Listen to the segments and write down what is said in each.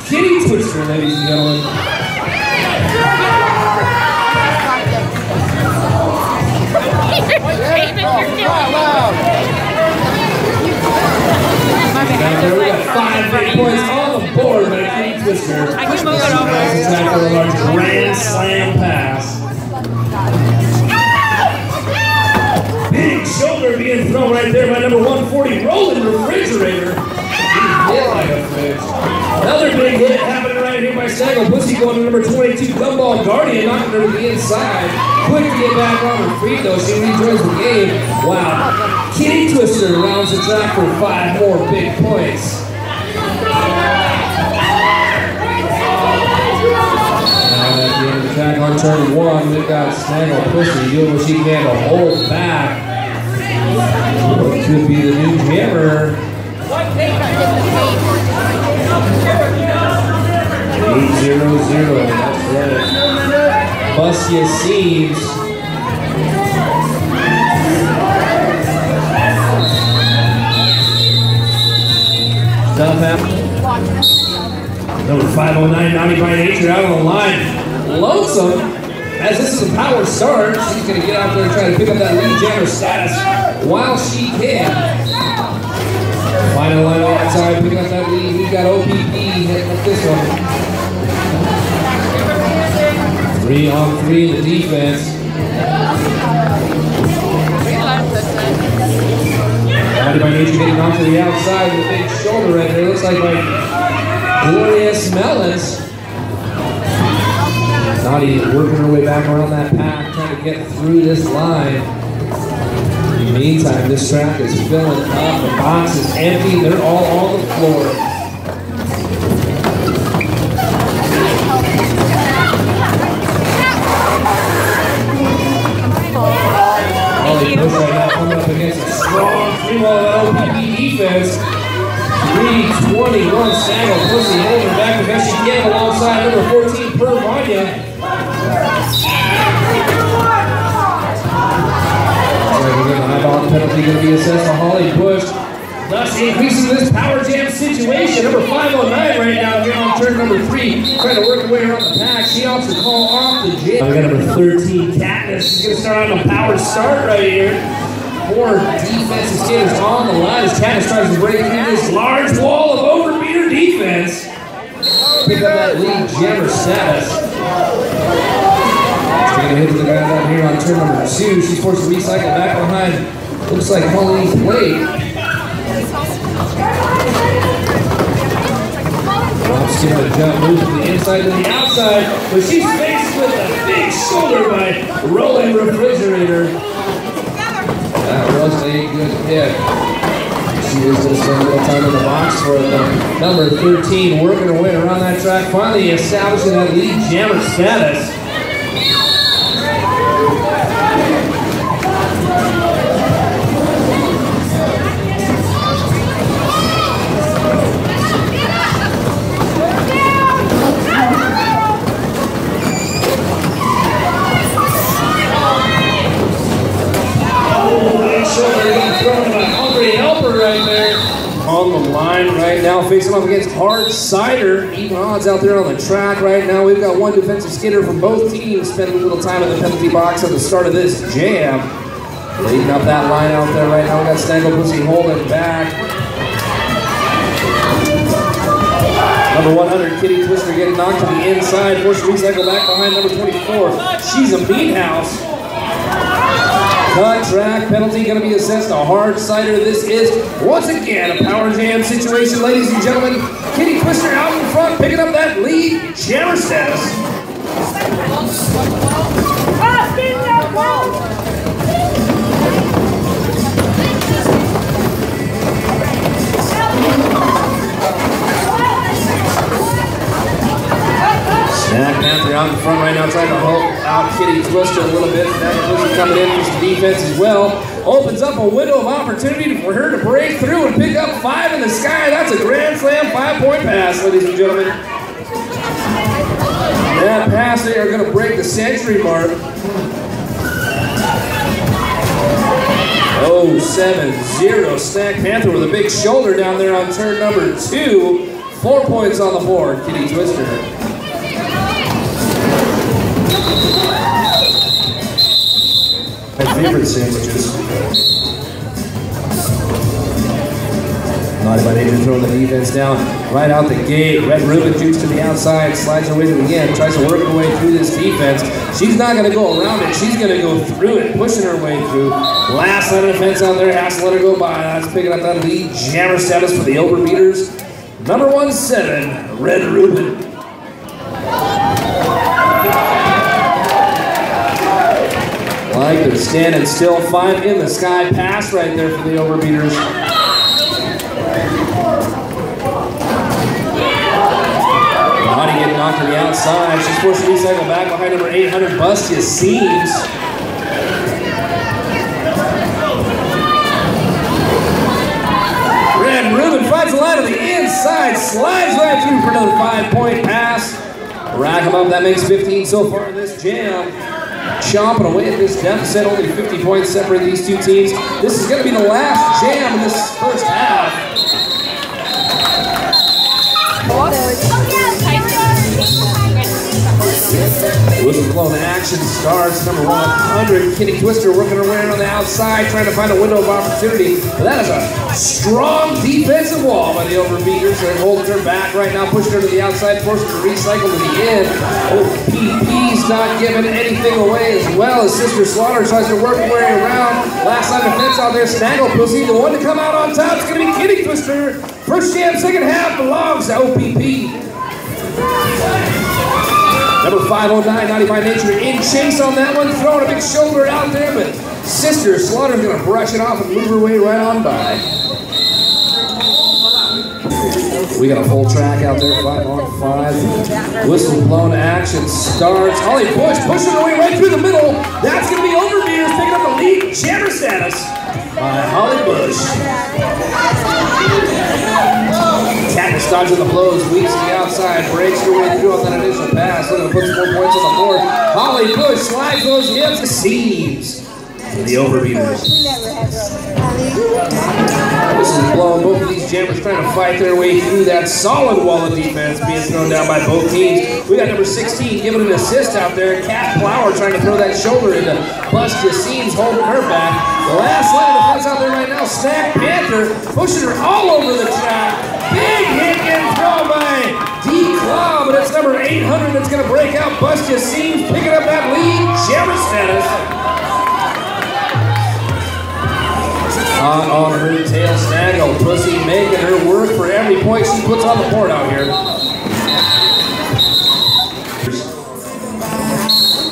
Kitty Twister, ladies and gentlemen. Now we got 5 big points on the board by Kitty Twister. I can move it over. Tackle a large grand slam pass. Big shoulder being thrown right there by number 140, Rolling Refrigerator. Hit like a fish. Another big hit happening right here by Snaggle Pussy, going to number 22, Gumball Guardian, knocking her to the inside. Quick to get back on her feet though, she rejoins the game. Wow. Kitty Twister rounds the track for 5 more big points. And at the end of the track on turn 1, we've got Snaggle Pussy doing what she can to hold back. What could be the new hammer? 8-0-0, that's right. Bust ya seams. Stuff happened. Number 509, Naughty by Nature, out on the line. Lonesome, as this is a power start, she's going to get out there and try to pick up that lead jammer status while she can. Final line on the outside, picking up that lead. We've got OPP hitting up this one. 3-on-3 in the defense. Naughty by Nature getting off to the outside with a big shoulder right there. Looks like Glorious Melons. Naughty working her way back around that pack, trying to get through this line. In the meantime, this track is filling up. The box is empty. They're all on the floor. Ollie Bush right now coming up against a strong 3-ball OPP defense. 321 Snaggle Pussy holding her back the best she can alongside number 14 Pervania. High-ball penalty going to be assessed to Holly Bush, thus increasing this power jam situation. Number 509 right now here on turn number 3, trying to work her way around the pack. She opts to call off the jam. We got number 13 Katniss. She's going to start on a power start right here. 4 defensive skaters on the line as Katniss tries to break through this large wall of overbeater defense. Pick up that lead jammer status. She's going to hit the guy out here on turn number 2. She's forced to recycle back behind, looks like Colleen's plate. She's going to jump, move from the inside to the outside, but she's faced with a big shoulder by Rolling Refrigerator. That was a good hit. She is going to spend a little time in the box for it. Number 13 working her way around that track, finally establishing that lead jammer status. On the line right now, facing off against Hard Cider. Even odds out there on the track right now. We've got one defensive skater from both teams spending a little time in the penalty box at the start of this jam. Leading up that line out there right now. We got Snaggle Pussy holding back. Number 100, Kitty Twister getting knocked to the inside. Forced to recycle back behind number 24. She's a mean house. Cut track penalty going to be assessed to Hard Cider. This is, once again, a power jam situation, ladies and gentlemen. Kitty Twister out in front, picking up that lead jammer status. Snack Panther out in front right now, trying to hold out Kitty Twister a little bit. Snack Twister coming in for some defense as well. Opens up a window of opportunity for her to break through and pick up 5 in the sky. That's a grand slam 5-point pass, ladies and gentlemen. That pass, they are going to break the century mark. 0-7-0. Snack Panther with a big shoulder down there on turn number 2. 4 points on the board, Kitty Twister. My favorite sandwiches. Naughty by Nature throwing the defense down right out the gate. Red Ruben jukes to the outside, slides her way to the end, tries to work her way through this defense. She's not going to go around it. She's going to go through it, pushing her way through. Last line of defense out there has to let her go by. That's picking up that lead jammer status for the Overbeaters. Number 17, Red Ruben. Like they're standing still, 5 in the sky pass right there for the Overbeaters. Naughty getting knocked to the outside. She's forced to recycle back behind number 800, Bustia Seams. Red Ruben finds the line to the inside, slides right through for another 5-point pass. Rack them up, that makes 15 so far in this jam. Chomping away at this deficit, only 50 points separate these two teams. This is going to be the last jam in this first half. Whistle blown action starts. Number 100, Kitty Twister working her way around the outside, trying to find a window of opportunity. But that is a strong defensive wall by the Overbeaters. They're holding her back right now, pushing her to the outside, forcing her to recycle to the end. OPP's not giving anything away as well as Sister Slaughter tries to work her way around. Last line defense out there, Snaggle Pussy. The one to come out on top is going to be Kitty Twister. First jam, second half belongs to OPP. Number 509, Naughty by Nature, in chase on that one, throwing a big shoulder out there, but Sister Slaughter's gonna brush it off and move her way right on by. We got a full track out there, 5-on-5. Whistle blown action starts. Holly Bush pushing her way right through the middle. That's gonna be Overbeaters picking up the lead jammer status by Holly Bush. Katniss dodging the blows, weaves to the outside, breaks her way through on that initial pass. Looking to put some more points on the board. Holly Bush slides those hips, seams for the Overbeaters. This is blowing both of these jammers trying to fight their way through that solid wall of defense being thrown down by both teams. We got number 16 giving an assist out there. Cat Flower trying to throw that shoulder into Bustia Seams, holding her back. The last line of defense out there right now, Snack Panther pushing her all over the track. Big hit getting thrown by D-Claw, but it's number 800 that's going to break out. Bustia Seams picking up that lead, jammer status. On her tail, Snaggle Pussy making her work for every point she puts on the board out here.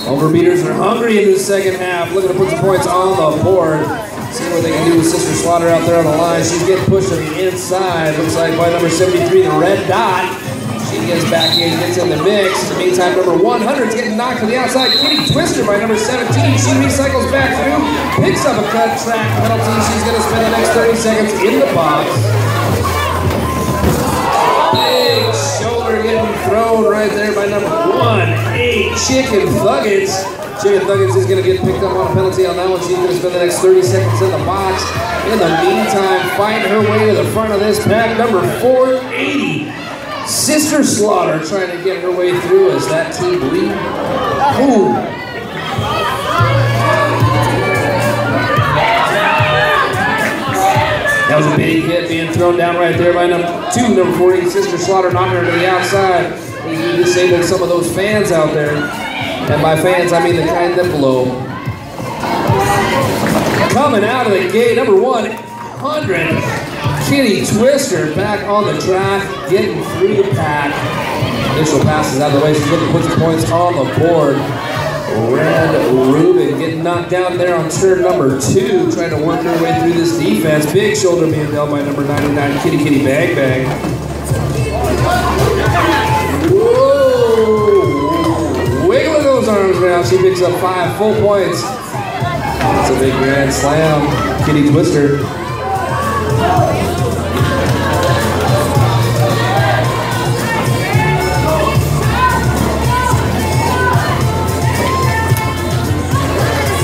Overbeaters are hungry in this second half, looking to put some points on the board. See what they can do with Sister Slaughter out there on the line. She's getting pushed to the inside. Looks like by number 73, the red dot. She gets back in, gets in the mix. In the meantime, number 100 is getting knocked to the outside. Kitty Twister by number 17. She recycles back through, picks up a cut track penalty. She's going to spend the next 30 seconds in the box. Big shoulder getting thrown right there by number 18, Chicken Thuggets. Chicken Thuggets is going to get picked up on a penalty on that one. She's going to spend the next 30 seconds in the box. In the meantime, fighting her way to the front of this pack, number 480. Sister Slaughter trying to get her way through as that team lead. Ooh. That was a big hit being thrown down right there by number 40, Sister Slaughter, knocking her to the outside. We disabled some of those fans out there. And by fans, I mean the kind that blow. Coming out of the gate, number 100. Kitty Twister back on the track, getting through the pack. Initial passes out of the way, she's looking to put some points on the board. Red Ruben getting knocked down there on turn number 2, trying to work her way through this defense. Big shoulder being dealt by number 99, Kitty Bang Bang. Whoa! Wiggling those arms now, she picks up 5 full points. That's a big grand slam, Kitty Twister.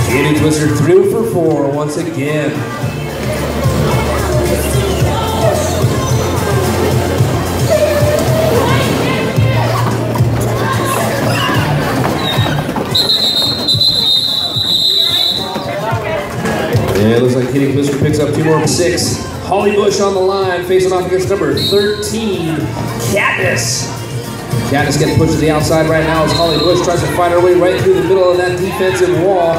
Kitty Twister through for 4 once again. 2 more. 6. Holly Bush on the line, facing off against number 13, Katniss. Katniss getting pushed to the outside right now as Holly Bush tries to find her way right through the middle of that defensive wall.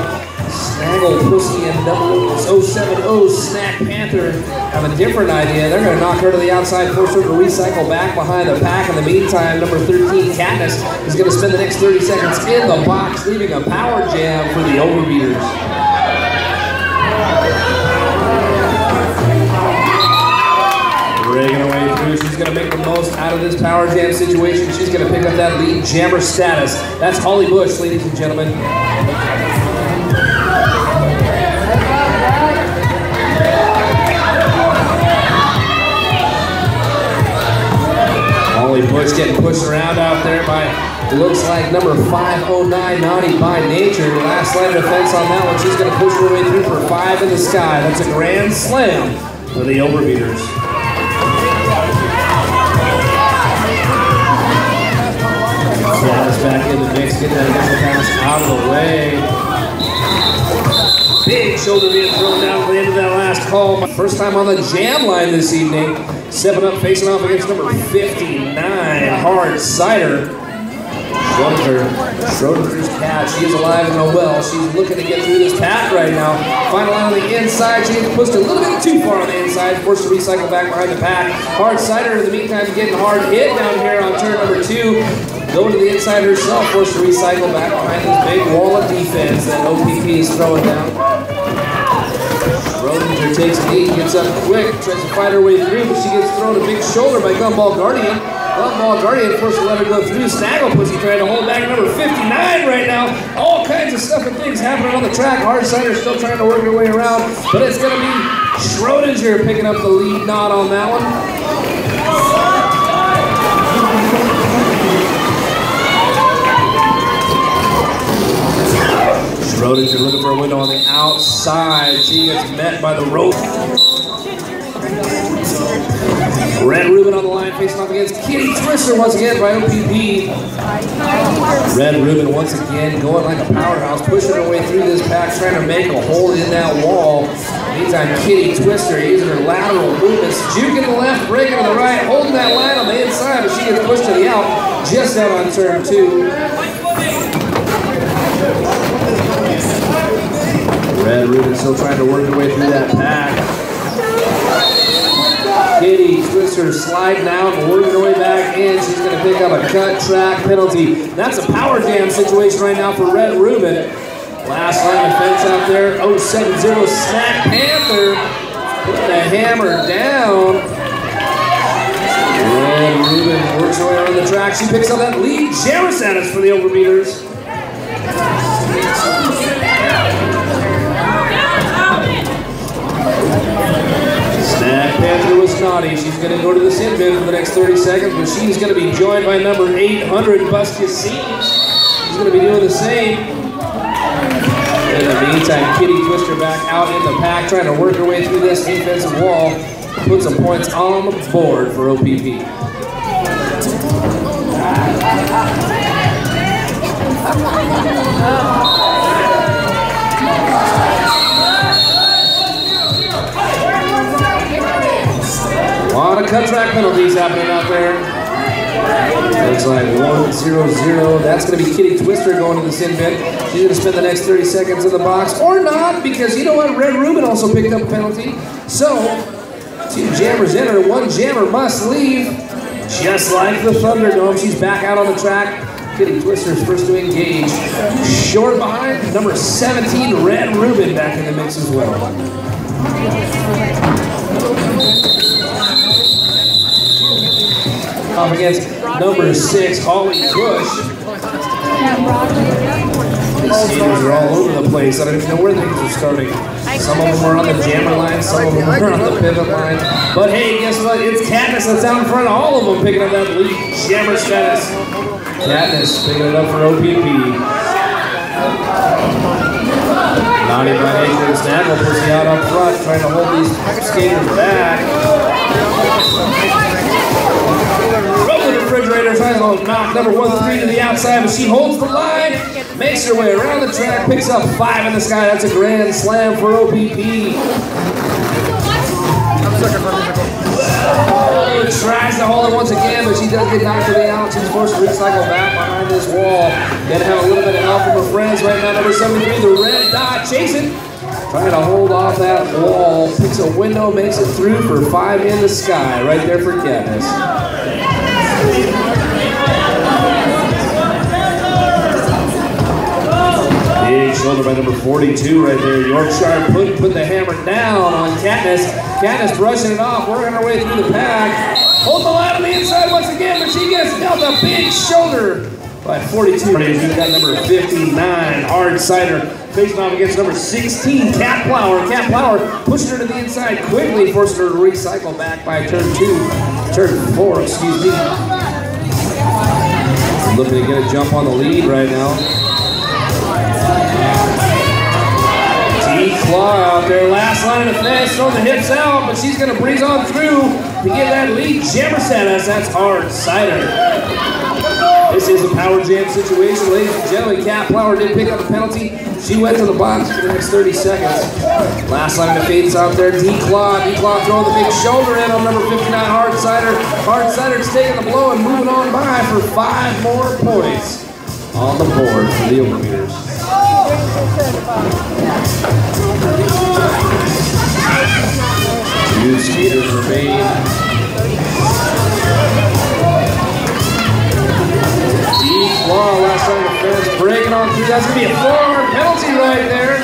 Snaggle Pussy and double 070 Snack Panther have a different idea. They're going to knock her to the outside, force her to recycle back behind the pack. In the meantime, number 13, Katniss, is going to spend the next 30 seconds in the box, leaving a power jam for the Overbeaters. Breaking away through, she's going to make the most out of this power jam situation. She's going to pick up that lead jammer status. That's Holly Bush, ladies and gentlemen. Holly Bush getting pushed around out there by, looks like number 509, Naughty by Nature. Last line of defense on that one. She's going to push her way through for 5 in the sky. That's a grand slam for the Overbeaters. Katniss back in the mix, getting that initial pass out of the way. Big shoulder being thrown down at the end of that last call. First time on the jam line this evening. 7 up, facing off against number 59, Hard Cider. Schrodinger's cat. She is alive and well. She's looking to get through this pack right now. Final line on the inside. She gets pushed a little bit too far on the inside, forced to recycle back behind the pack. Hard Cider, in the meantime, getting hard hit down here on turn number 2. Going to the inside herself, forced to recycle back behind this big wall of defense that OPP is throwing down. Schrodinger takes a lead, gets up quick, tries to fight her way through, but she gets thrown a big shoulder by Gumball Guardian. Gumball Guardian forced to let her go through. Snaggle Pussy trying to hold back number 59 right now. All kinds of stuff and things happening on the track. Hard Cider still trying to work her way around, but it's going to be Schrodinger picking up the lead knot on that one. Schrodinger looking for a window on the outside. She gets met by the rope. Red Ruben on the line, facing off against Kitty Twister once again by OPP. Red Ruben once again going like a powerhouse, pushing her way through this pack, trying to make a hole in that wall. Meantime, Kitty Twister using her lateral movements, juking the left, breaking to the right, holding that line on the inside, but she gets pushed to the out, just out on turn 2. Red Ruben still trying to work her way through that pack. Kitty Twister sliding out and working her way back in. She's going to pick up a cut track penalty. That's a power jam situation right now for Red Ruben. Last line of defense out there. 070 Snack Panther putting the hammer down. Red Ruben works her way around the track. She picks up that lead jammer status for the Overbeaters. Snack Panther was naughty. She's going to go to the sin bin for the next 30 seconds, but she's going to be joined by number 800, Buskia Seams. She's going to be doing the same. In the meantime, Kitty Twister back out in the pack, trying to work her way through this defensive wall. Put some points on the board for OPP. A lot of cut track penalties happening out there. Looks like 1-0-0. That's going to be Kitty Twister going to the sin bin. She's going to spend the next 30 seconds in the box, or not, because you know what? Red Ruben also picked up a penalty. So, 2 jammers enter, 1 jammer must leave. Just like the Thunderdome, she's back out on the track. Kitty Twister's first to engage. Short behind, number 17, Red Ruben back in the mix as well. Off against number 6, Holly Bush. These skaters are all over the place. I don't even know where things are starting. Some of them are on the jammer line, some of them are on the pivot line. But hey, guess what? It's Katniss that's out in front of all of them, picking up that lead jammer status. Katniss picking it up for OPP. Naughty by Nature, Snaggle pushing out up front, trying to hold these skaters back. Refrigerator trying to knock number 1-3 to the outside, but she holds the line, makes her way around the track, picks up 5 in the sky. That's a grand slam for OPP. Oh, tries to hold it once again, but she does get knocked to the out. She's forced to recycle back behind this wall. Gotta have a little bit of help from her friends right now. Number 73, the red dot, chasing. Trying to hold off that wall. Picks a window, makes it through for 5 in the sky. Right there for Katniss. Big shoulder by number 42 right there. Yorkshire put the hammer down on Katniss. Katniss brushing it off, working her way through the pack. Hold the line on the inside once again, but she gets dealt a big shoulder by 42. We've got number 59, Hard Cider, facing off against number 16, Cat Flower. Cat Flower pushing her to the inside quickly, forcing her to recycle back by turn 4, excuse me. Looking to get a jump on the lead right now. Claw out there, last line of defense, throwing the hips out, but she's going to breeze on through to get that lead. Jammer status, that's Hard Cider. This is a power jam situation, ladies and gentlemen. Cat Flower did pick up a penalty. She went to the box for the next 30 seconds. Last line of defense out there, D-Claw throwing the big shoulder in on number 59, Hard Cider. Hard Cider's taking the blow and moving on by for 5 more points on the board for the Overbeaters. Two skaters remain. Deep claw, last line of defense, breaking on through. That's going to be a 4-hard penalty right there.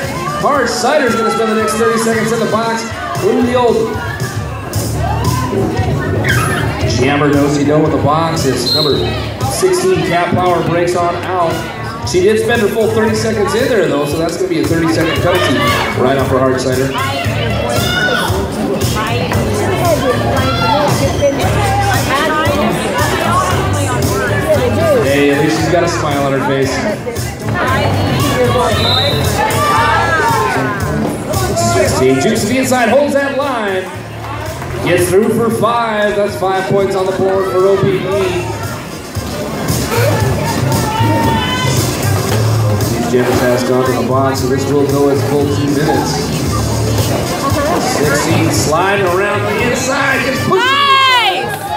Hard Cider's going to spend the next 30 seconds in the box. Winning the old jammer do-si-do with the box as number 16, Cat Flower, breaks on out. She did spend her full 30 seconds in there, though, so that's going to be a 30-second penalty right off for Hard Cider. Hey, at least she's got a smile on her face. 16, jukes to the inside, holds that line. Gets through for 5. That's 5 points on the board for OPP. Janice has gone to the box, so this will go as full 2 minutes. 16 sliding around the inside, gets pushed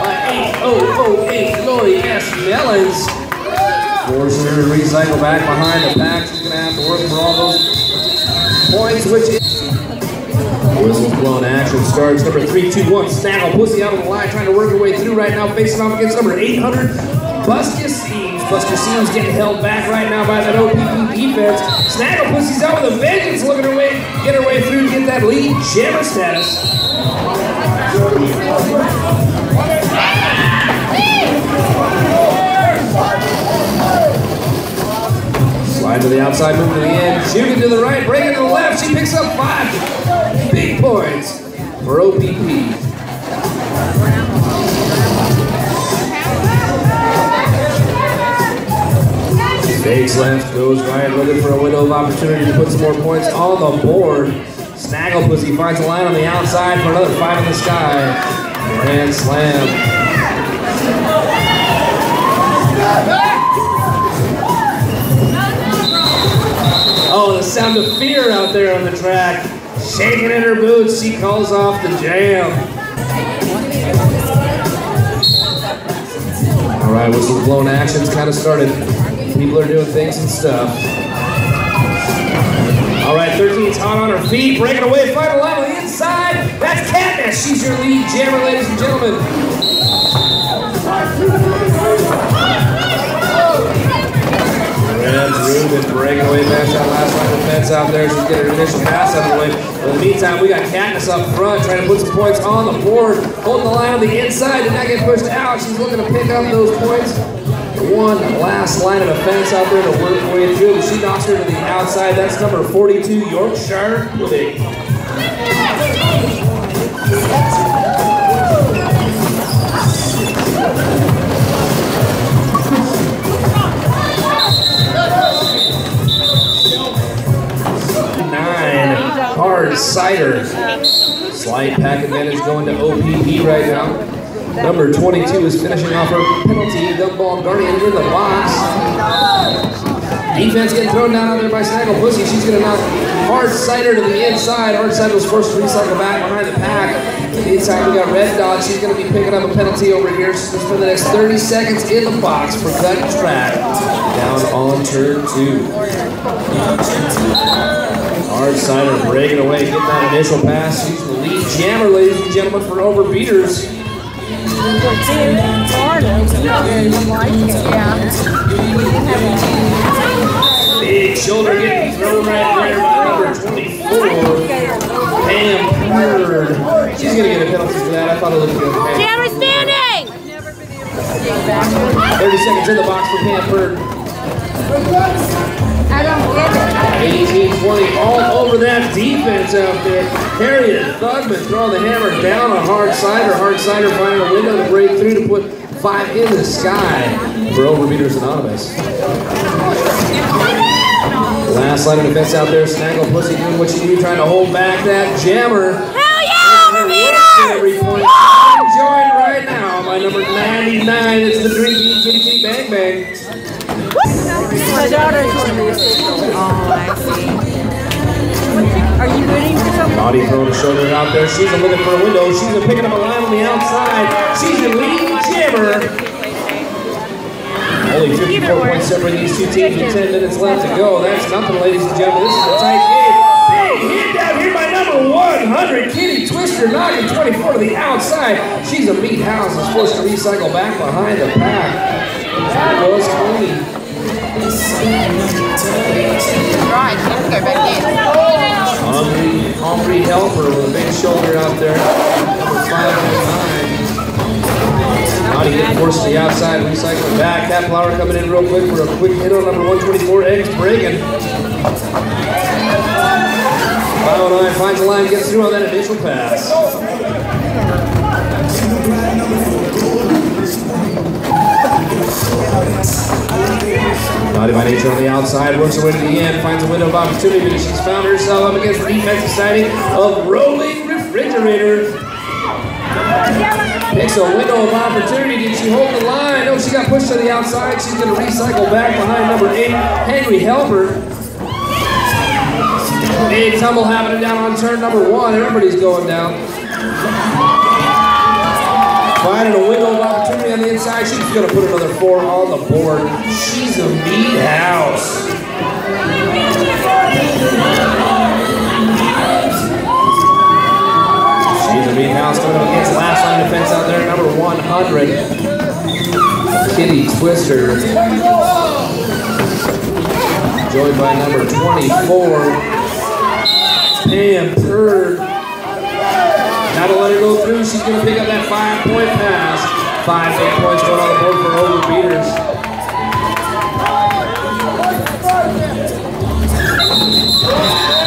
by 8-0-0-8 Lori S. Mellons. Forcing her to recycle back behind the pack. She's going to have to work for all those points, which is... Whistle's blown, action starts. Number 3-2-1, Snaggle Pussy out on the line, trying to work her way through right now, facing off against number 800, Buster Seams. Buster Seams getting held back right now by that OPP defense. Snaggle Pussy's out with a vengeance, looking her way, get her way through to get that lead jammer status. Slide to the outside, moving to the end, shooting to the right, breaking to the left. She picks up 5 big points for OPP. Fakes left, goes right, looking for a window of opportunity to put some more points on the board. Snaggle Pussy finds a line on the outside for another 5 in the sky. Grand slam. Oh, the sound of fear out there on the track. Shaking in her boots, she calls off the jam. All right, whistle blown actions kind of started. People are doing things and stuff. All right, 13's hot on her feet, breaking away, final line on the inside. That's Katniss. She's your lead jammer, ladies and gentlemen. Red Rubin breaking away back that last line of defense out there. She's getting her initial pass out of the way. But in the meantime, we got Katniss up front trying to put some points on the board. Holding the line on the inside, did not get pushed out. She's looking to pick up those points. One last line of defense out there to work her way through. But she knocks her to the outside. That's number 42, Yorkshire Pudding. Hard Cider. Slight pack advantage going to OPP right now. Number 22 is finishing off her penalty. Dumb ball guardian in the box. Defense getting thrown down out there by Snaggle Pussy. She's going to knock Hard Cider to the inside. Hard Cider was forced to recycle back behind the pack. Inside we got Red Dot. She's going to be picking up a penalty over here. She's going to spend the next 30 seconds in the box for cut and track. Down on turn 2. Hard Cider breaking away, getting that initial pass. She's the lead jammer, ladies and gentlemen, for Overbeaters. Big shoulder getting thrown right there by number 24, Pam Bird. She's going to get a penalty for that. I thought it looked good. Jammer standing! 30 seconds in the box for Pam Bird. I don't get it. 18-20 all over that defense out there. Harriet Thugman throwing the hammer down on Hard Cider. Hard Cider finding a window to break through to put 5 in the sky for Overbeaters Anonymous. Last line of defense out there. Snaggle Pussy doing what she do, trying to hold back that jammer. Hell yeah, Overbeaters! Every point enjoyed right now by number 99. It's the Drinky Kitty Kitty Bang Bang. My daughter's one of the officials. Oh, I see. Are you rooting for someone? Body throwing a shoulder out there. She's looking for a window. She's picking up a line on the outside. She's a leading jammer. Only 54 points separate these two teams with 10 minutes left to go. That's nothing, ladies and gentlemen. This is a tight game. Big hit down here by number 100. Kitty Twister knocking 24 to the outside. She's a meat house. Is forced to recycle back behind the pack. That was clean. Right, go back in. Hungry helper with a big shoulder out there. Number 509. Naughty getting forced to the outside, recycling back. That Flower coming in real quick for a quick hit on number 124, Eggs Bregan. 509 finds the line, gets through on that initial pass. Naughty by nature on the outside, works her way to the end, finds a window of opportunity, but she's found herself up against the defensive siding of Rolling Refrigerator. Picks a window of opportunity. Did she hold the line? No, she got pushed to the outside. She's going to recycle back behind number 8, Hangry Helper. Big tumble happening down on turn number 1. Everybody's going down. Finding a window of opportunity on the inside. She's going to put another 4 on the board. She's a meat house. She's a meat house coming up against last line defense out there. Number 100, Kitty Twister. Joined by number 24, Pam Bird. Now to let her go through, she's going to pick up that 5-point pass. 5 big points going on the board for Overbeaters.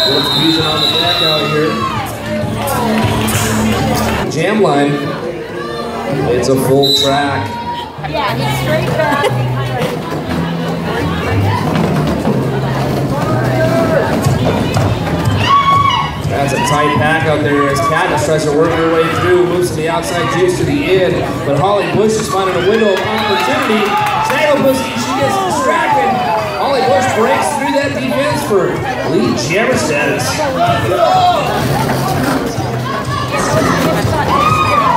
Good fusion on the back out here. Jam line. It's a full track. Yeah, he's straight back. That's a tight pack out there as Katniss tries to work her way through, moves to the outside juice to the end, but Holly Bush is finding a window of opportunity. Snaggle Pussy, she gets distracted. Holly Bush breaks through that defense for lead jammer status.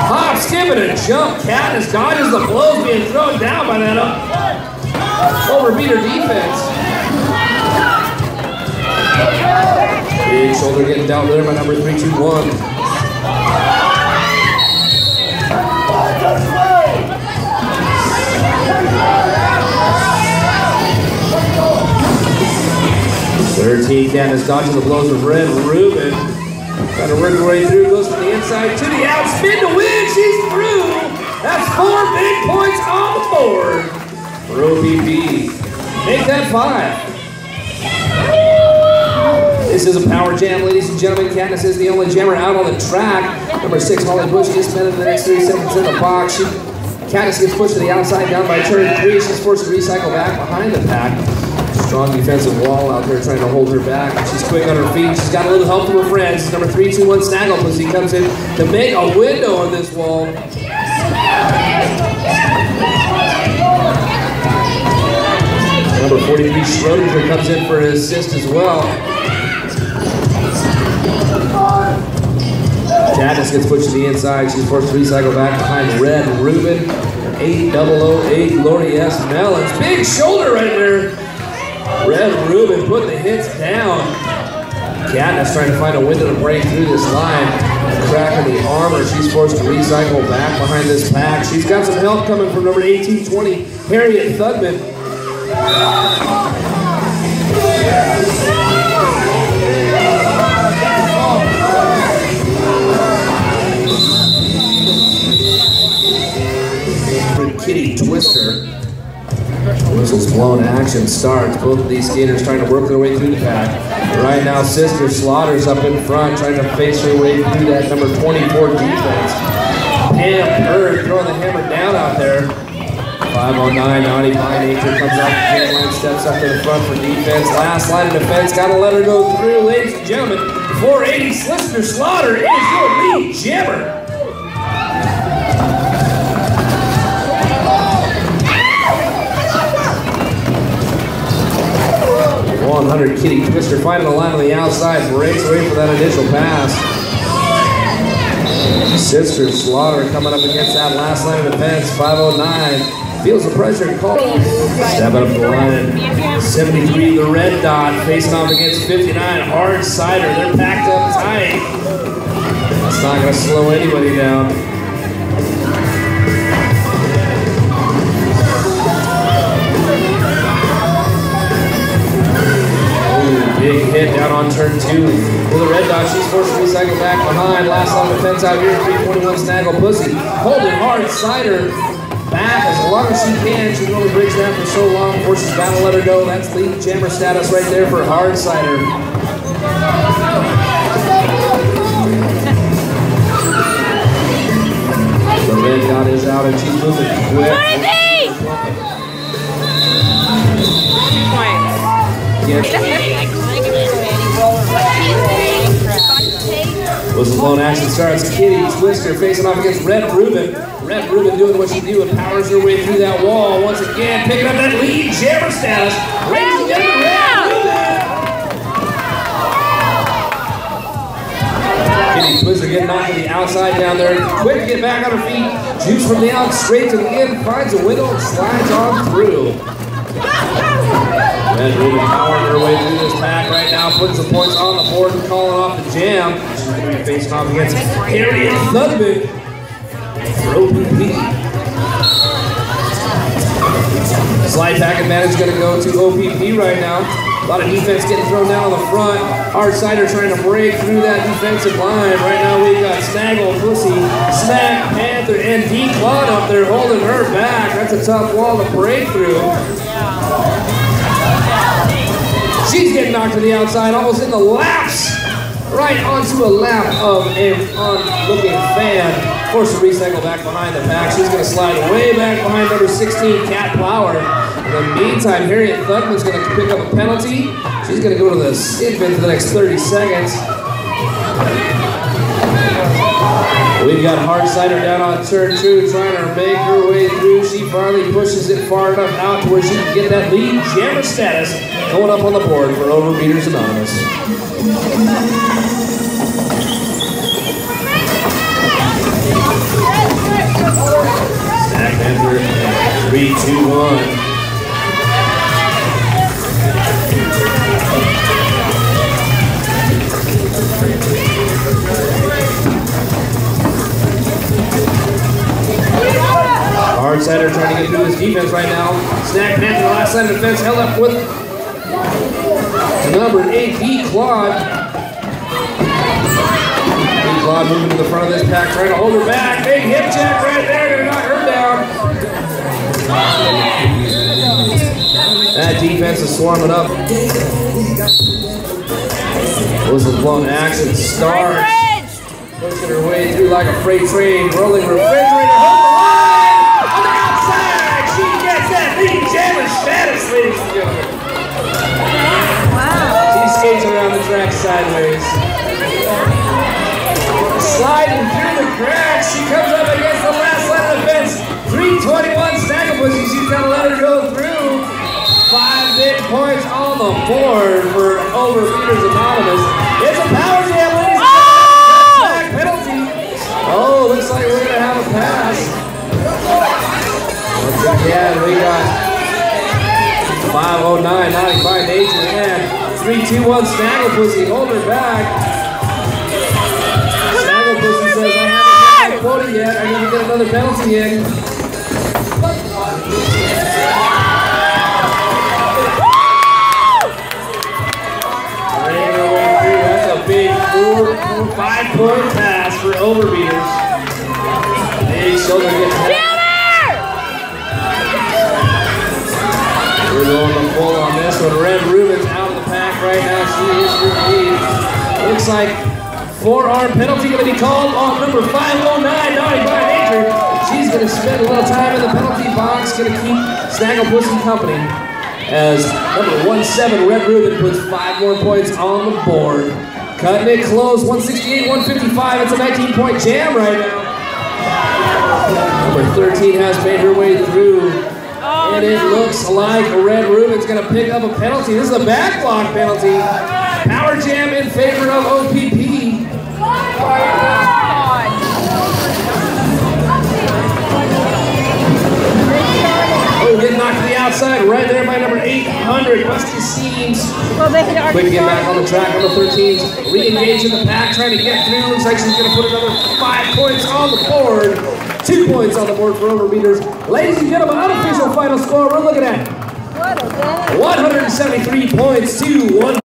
Hop, skip, and a jump. Katniss dodges the blows being thrown down by that Overbeater defense. Big shoulder getting down there by number 321. Katniss dodging the blows of Red Ruben. Trying to work her way through, goes from the inside to the out, spin to win, she's through! That's 4 big points on the board for OPP. Make that 5. This is a power jam, ladies and gentlemen. Katniss is the only jammer out on the track. Number 6, Holly Bush, just spending the next 30 seconds in the box. Katniss gets pushed to the outside, down by turn 3. She's forced to recycle back behind the pack. Strong defensive wall out there trying to hold her back. She's quick on her feet. She's got a little help from her friends. Number 321 Snaggle Pussy comes in to make a window on this wall. Number 43 Schroeder comes in for an assist as well. Jadis gets pushed to the inside. She's forced to recycle back behind Red Rubin. 8008 Lori S. Mellons. Big shoulder right there. Red Rubin put the hits down. Katniss trying to find a window to break through this line. A crack in the armor. She's forced to recycle back behind this pack. She's got some help coming from number 1820, Harriet Thugman. Kitty Twister. Whistles blown, action starts. Both of these skaters trying to work their way through the pack. Right now, Sister Slaughter's up in front, trying to face her way through that number 24 defense. Pam Bird throwing the hammer down out there. 509, Naughty by Nature comes up. Caroline steps up to the front for defense. Last line of defense, gotta let her go through. Ladies and gentlemen, 480 Sister Slaughter is your lead jammer. 100 Kitty Twister finding the line on the outside, breaks away for that initial pass. Sister Slaughter coming up against that last line of defense, 509. Feels the pressure and call. Stepping up the line. 73, the red dot, facing off against 59, Hard Cider. They're packed up tight. That's not going to slow anybody down. Big hit down on turn 2. With the red dot, she's forced to recycle back behind. Last line of defense out here, 321 Snaggle Pussy. Holding Hard Cider back as long as she can. She's only bridged that for so long. Forces down to let her go. That's lead jammer status right there for Hard Cider. The red dot is out and she's moving quick. Whistle blown, action starts. Kitty Twister facing off against Red Rubin. Red Rubin doing what she do and powers her way through that wall. Once again, picking up that lead jammer status. Ladies and gentlemen, Red Rubin. Kitty Twister getting knocked to the outside down there. Quick to get back on her feet. Juice from the out straight to the in. Finds a window and slides on through. Red Rubin powering her way through this pack right now, putting some points on the board and calling off the jam. She's going to be facing off against Harriet Thugman for OPP. Slide pack advantage is going to go to OPP right now. A lot of defense getting thrown down on the front. Hard Cider trying to break through that defensive line. Right now we've got Snaggle, Pussy, Snack, Panther, and D-Claw up there holding her back. That's a tough wall to break through. She's getting knocked to the outside, almost in the laps. Right onto a lap of an onlooking fan. Forced to recycle back behind the pack. She's going to slide way back behind number 16, Cat Flower. In the meantime, Harriet Thugman's going to pick up a penalty. She's going to go to the skid bin for the next 30 seconds. We've got Hard Cider down on turn 2, trying to make her way through. She finally pushes it far enough out to where she can get that lead jammer status going up on the board for Overbeaters Anonymous. Snack Panther, 3, 2, 1. Hard Cider trying to get through his defense right now. Snack Panther, the last line of defense, held up with number 8, D-Claude. D-Claude moving to the front of this pack, trying to hold her back. Big hip check right there, gonna knock her down. That defense is swarming up. Whistle blown, action starts. Pushing her way through like a freight train, rolling refrigerator. Hold the line! On the outside, she gets that lead jammer status, ladies and gentlemen. Wow. She skates around the track sideways. Sliding through the cracks, she comes up against the last line of defense. 321 Snaggle Pussy, she's got to let her go through. 5 big on the board for Overbeaters Anonymous. It's a power jam, ladies and gentlemen. Penalty. Oh, looks like we're going to have a pass. Once again, we got 509, 95 nature, and 3-2-1 Snagglepussy. Hold her back. Snagglepussy says, I haven't hit my quota yet. I need to get another penalty in. That's a big 5-point pass for Overbeaters. Big shoulder gets we're going to full on this one. Red Rubin's out of the pack right now. She is repeat. Looks like forearm penalty going to be called on number 509, 95 nature. She's going to spend a little time in the penalty box. Going to keep Snagglepussy company. As number 17, Red Rubin, puts 5 more points on the board. Cutting it close, 168, 155. It's a 19-point jam right now. Number 13 has made her way through. And it looks like Red Rubin's going to pick up a penalty. This is a back block penalty. Power jam in favor of OPP. Oh, getting knocked to the outside right there by number 800, Rusty Seams. Quick to get back on the track. Number 13's re-engaged in the pack, trying to get through. Looks like she's going to put another 5 points on the board. 2 points on the board for Overbeaters. Ladies and gentlemen, unofficial final score, we're looking at 173 points to 1.